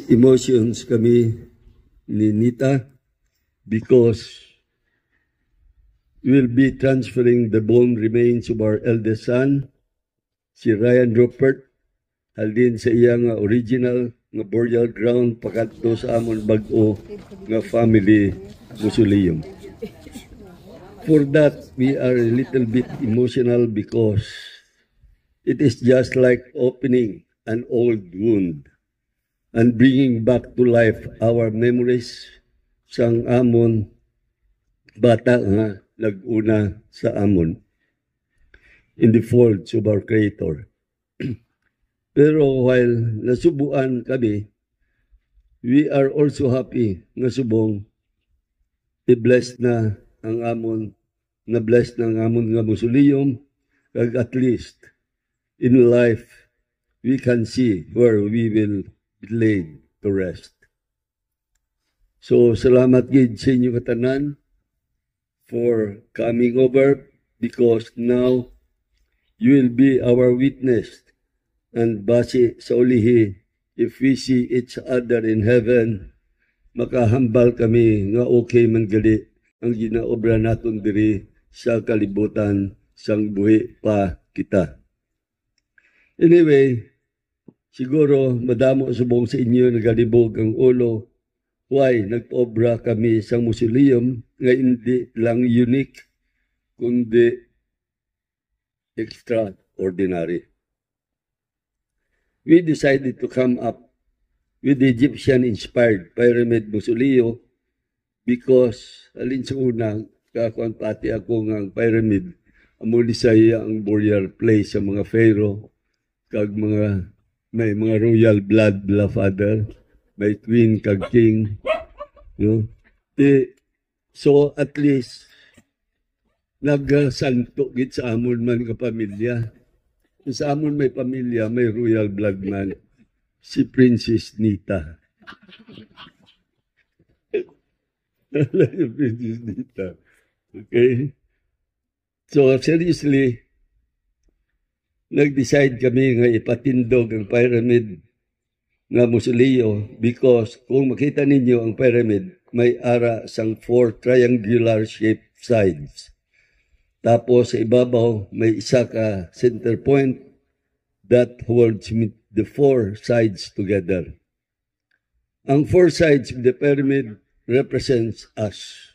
emotions kami ni Nita because we'll be transferring the bone remains of our eldest son, si Ryan Rupert, halin sa iya nga original nga burial ground pakadto sa amon bag-o nga family mausoleum. For that, we are a little bit emotional because it is just like opening an old wound and bringing back to life our memories sang amon bata nga nag-una sa amon in the folds of our Creator. Pero while nasubuan kami, we are also happy nga subong i-bless na ang amon, na-bless na ang amon nga mausoleum, kag at least in life we can see where we will be laid to rest. So salamat gid sa inyo katanan for coming over because now you will be our witness. And base sa ulihi, if we see each other in heaven, makahambal kami nga okay man gali ang ginaobra naton diri sa kalibutan sang buhi pa kita. Anyway, siguro madamo subong sa inyo nagalibog ang ulo why nag-obra kami sa mausoleum nga hindi lang unique kundi extraordinary. We decided to come up with the Egyptian-inspired pyramid mausoleo because alin sa una, kakuan pati ako ng pyramid, amuli saya ang burial place sa mga pharaoh, kag mga, may mga royal blood father, may queen kag king. No? So at least, nagsanto gid sa amon man ka pamilya. Sa amon may pamilya, may royal blood man, si Princess Nita. Princess Nita. Okay? So seriously, nag-decide kami nga ipatindog ang pyramid nga mausoleo because kung makita ninyo ang pyramid, may ara sang 4 triangular shaped sides. Tapos sa ibabaw, may isa ka center point that holds the 4 sides together. Ang 4 sides of the pyramid represents us.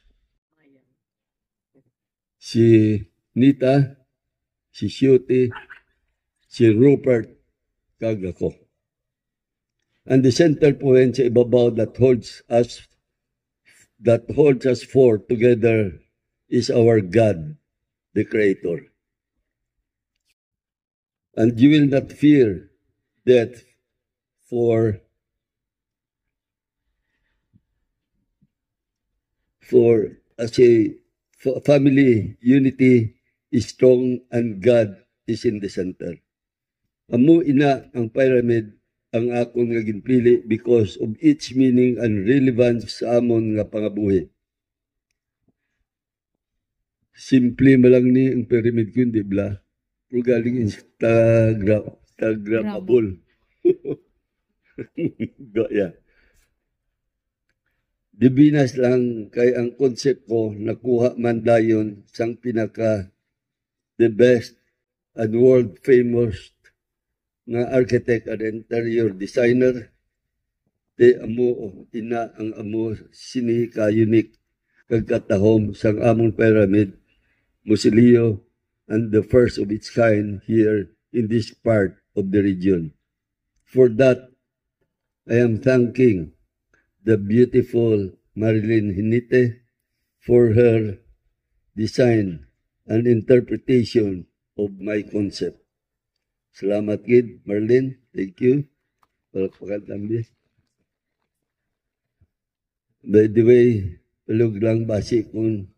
Si Nita, si Shuti, si Rupert, kag ako. And the center point sa ibabaw that holds us 4 together is our God, the Creator. And you will not fear death for as a family unity is strong and God is in the center. Amo ina ang pyramid ang akong nga ginpili because of its meaning and relevance sa amon nga pangabuhi. Simple malang ni ang pyramid ko, hindi bla. Pero galing Instagramable. Yeah. Dibinas lang kay ang concept ko nakuha man dayon sang pinaka the best and world famous nga architect and interior designer. Te amo ina ang amo sini ka unique kagkatahom sang amon pyramid mausoleo and the first of its kind here in this part of the region. For that, I am thanking the beautiful Marilyn Hinite for her design and interpretation of my concept. Salamat gid, Marilyn. Thank you. Palakpakan tambi. By the way, palug lang basi kung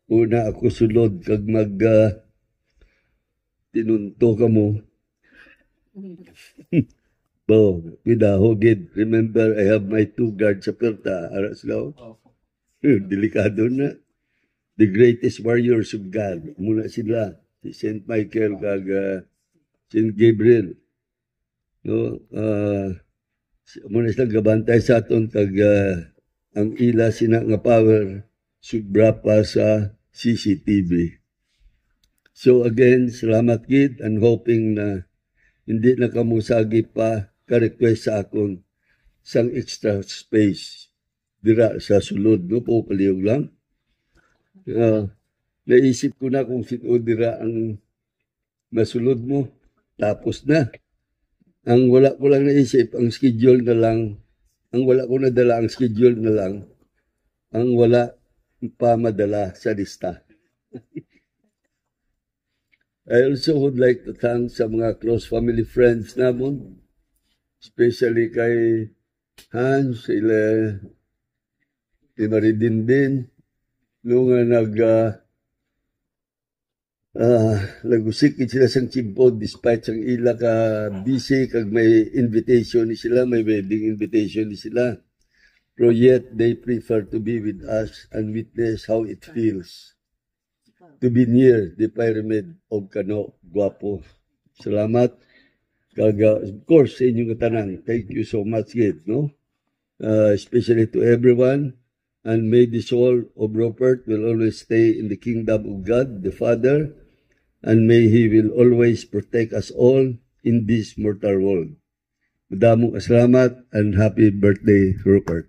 una ako sulod kag tinunto ka mo. Bo, pinahugid. Remember, I have my 2 guards sa perta. Aras daw. Delikado na. The greatest warriors of God. Muna sila. Si St. Michael kag St. Gabriel. No, muna silang gabantay sa aton kag ang ila sina nga power subra pa sa CCTV. So again, salamat gid and hoping na hindi na kamusagi pa ka-request sa akon sang extra space dira sa sulod, no po palihog lang. Naisip ko na kung sino dira ang masulod mo, tapos na. Ang wala ko lang naisip, ang schedule na lang, ang wala ko nadala, ang schedule na lang, ang wala pa madala sa lista. I also would like to thank sa mga close family friends namon, especially kay Hans, sila ni Maridindin, nung nagusik sila sang Chimpod despite sang ila ka busy kag may invitation ni sila, may wedding invitation ni sila. Pero yet they prefer to be with us and witness how it feels to be near the pyramid of Kano Guapo. Salamat. Kag of course sa inyong tanan. Thank you so much kid, no? Especially to everyone. And may the soul of Rupert will always stay in the kingdom of God, the Father, and may He will always protect us all in this mortal world. Madamong salamat and happy birthday, Rupert.